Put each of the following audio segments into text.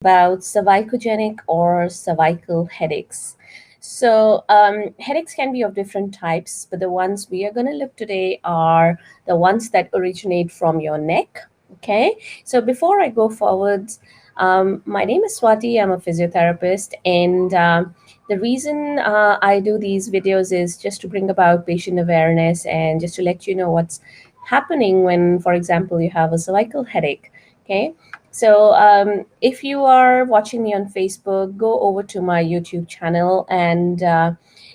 About cervicogenic or cervical headaches. Headaches can be of different types, but the ones we are going to look today are the ones that originate from your neck. Okay, so before I go forwards, my name is Swati. I'm a physiotherapist, and the reason I do these videos is just to bring about patient awareness and just to let you know what's happening when, for example, you have a cervical headache. Okay, if you are watching me on Facebook, go over to my YouTube channel. And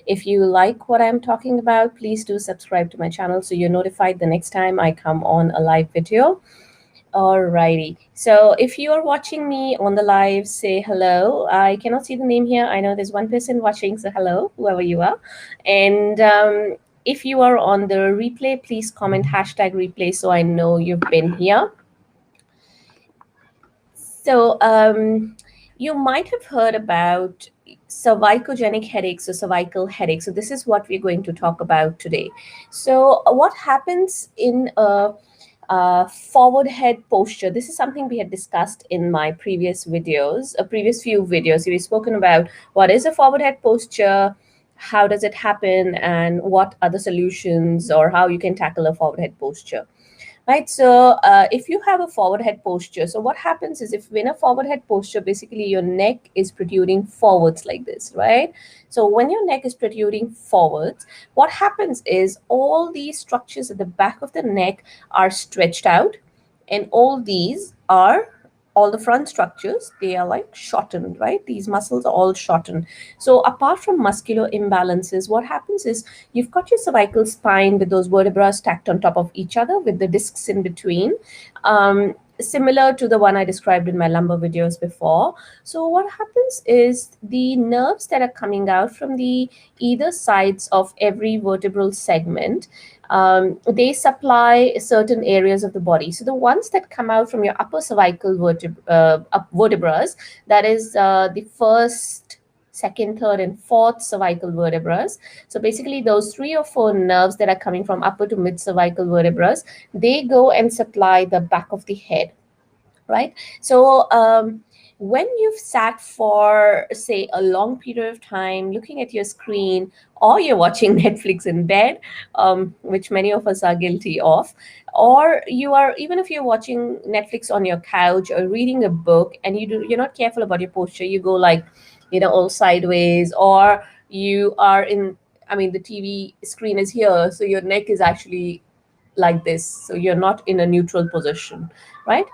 if you like what I'm talking about, please do subscribe to my channel so you're notified the next time I come on a live video. Alrighty. So if you are watching me on the live, say hello. I cannot see the name here. I know there's one person watching, so hello, whoever you are. And if you are on the replay, please comment #replay so I know you've been here. So you might have heard about cervicogenic headaches or cervical headaches. So this is what we're going to talk about today. What happens in a forward head posture? This is something we had discussed in my previous videos, previous few videos. We've spoken about what is a forward head posture, how does it happen, and what are the solutions or how you can tackle a forward head posture. Right. If you have a forward head posture, so what happens is if in a forward head posture, basically your neck is protruding forwards like this, right? So when your neck is protruding forwards, what happens is all these structures at the back of the neck are stretched out, and all the front structures, they are like shortened, right? These muscles are all shortened. So apart from muscular imbalances, what happens is you've got your cervical spine with those vertebrae stacked on top of each other with the discs in between, similar to the one I described in my lumbar videos before. So what happens is the nerves that are coming out from the either sides of every vertebral segment, they supply certain areas of the body. So the ones that come out from your upper cervical vertebrae, that is the first, second, third, and fourth cervical vertebrae. So basically, those 3 or 4 nerves that are coming from upper to mid cervical vertebrae, they go and supply the back of the head, right? When you've sat for, say, a long period of time looking at your screen, or you're watching Netflix in bed, which many of us are guilty of, or you are, even if you're watching Netflix on your couch or reading a book and you're not careful about your posture, you go like, all sideways, or you are in, I mean, the TV screen is here, so your neck is actually like this, so you're not in a neutral position, right?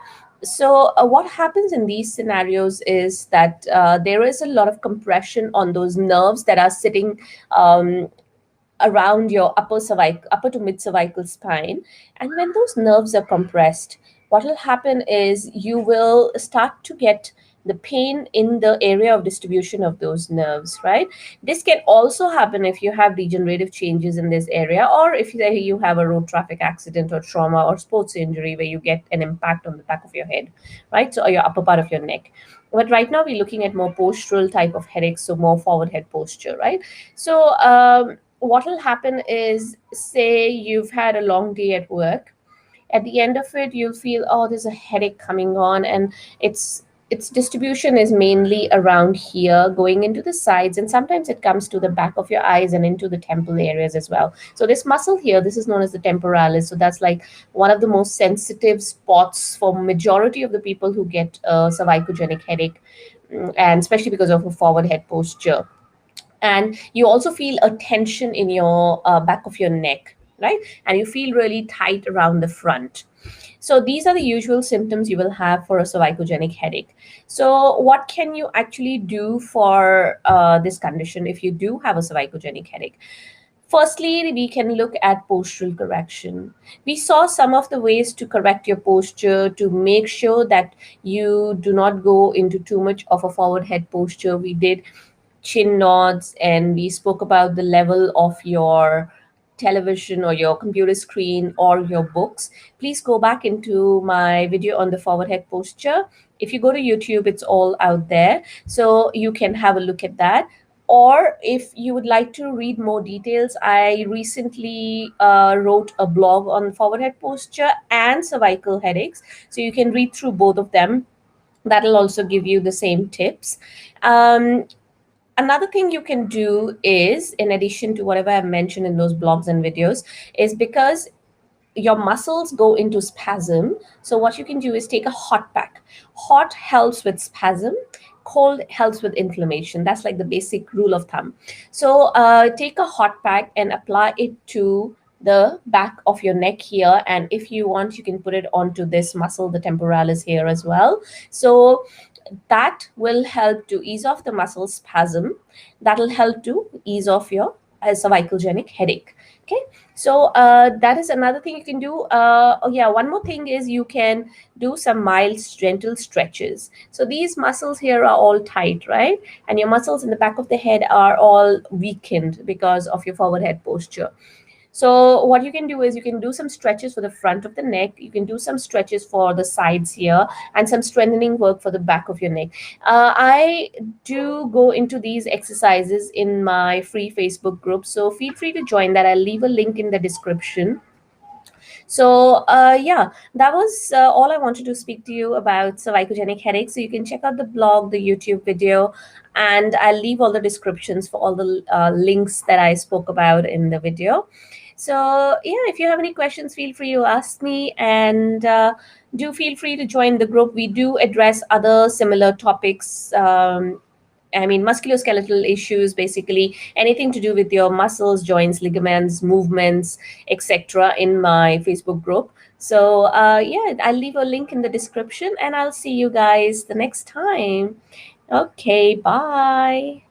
What happens in these scenarios is that there is a lot of compression on those nerves that are sitting around your upper to mid cervical spine. And when those nerves are compressed, what will happen is you will start to get the pain in the area of distribution of those nerves, right? This can also happen if you have degenerative changes in this area, or if you have a road traffic accident or trauma or sports injury where you get an impact on the back of your head, right? So, or your upper part of your neck. But right now we're looking at more postural type of headaches, so more forward head posture, right? What will happen is, say you've had a long day at work, at the end of it you'll feel, oh, there's a headache coming on, and its distribution is mainly around here going into the sides, and sometimes it comes to the back of your eyes and into the temple areas as well. So this muscle here, this is known as the temporalis, so that's like one of the most sensitive spots for majority of the people who get a cervicogenic headache, and especially because of a forward head posture. And you also feel a tension in your back of your neck, right? And you feel really tight around the front. So these are the usual symptoms you will have for a cervicogenic headache. So what can you actually do for this condition if you do have a cervicogenic headache? Firstly, we can look at postural correction. We saw some of the ways to correct your posture to make sure that you do not go into too much of a forward head posture. We did chin nods, and we spoke about the level of your television or your computer screen or your books. Please go back into my video on the forward head posture. If you go to YouTube, it's all out there, so you can have a look at that. Or if you would like to read more details, I recently wrote a blog on forward head posture and cervical headaches, so you can read through both of them That'll also give you the same tips. Um, Another thing you can do is, in addition to whatever I've mentioned in those blogs and videos, is because your muscles go into spasm. So what you can do is take a hot pack. Hot helps with spasm. Cold helps with inflammation. That's like the basic rule of thumb. So take a hot pack and apply it to the back of your neck here, and if you want you can put it onto this muscle, the temporalis here as well. So that will help to ease off the muscle spasm. That'll help to ease off your cervicogenic headache. Okay, so that is another thing you can do. Oh yeah, one more thing is you can do some mild gentle stretches. So these muscles here are all tight, right? And your muscles in the back of the head are all weakened because of your forward head posture. So what you can do is you can do some stretches for the front of the neck. You can do some stretches for the sides here and some strengthening work for the back of your neck. I do go into these exercises in my free Facebook group. So feel free to join that. I'll leave a link in the description. So yeah, that was all I wanted to speak to you about cervicogenic headaches. So you can check out the blog, the YouTube video, and I'll leave all the descriptions for all the links that I spoke about in the video. So yeah, if you have any questions, feel free to ask me, and do feel free to join the group. We do address other similar topics. I mean, musculoskeletal issues, basically anything to do with your muscles, joints, ligaments, movements, etc. in my Facebook group. So, yeah, I'll leave a link in the description and I'll see you guys the next time. Okay, bye.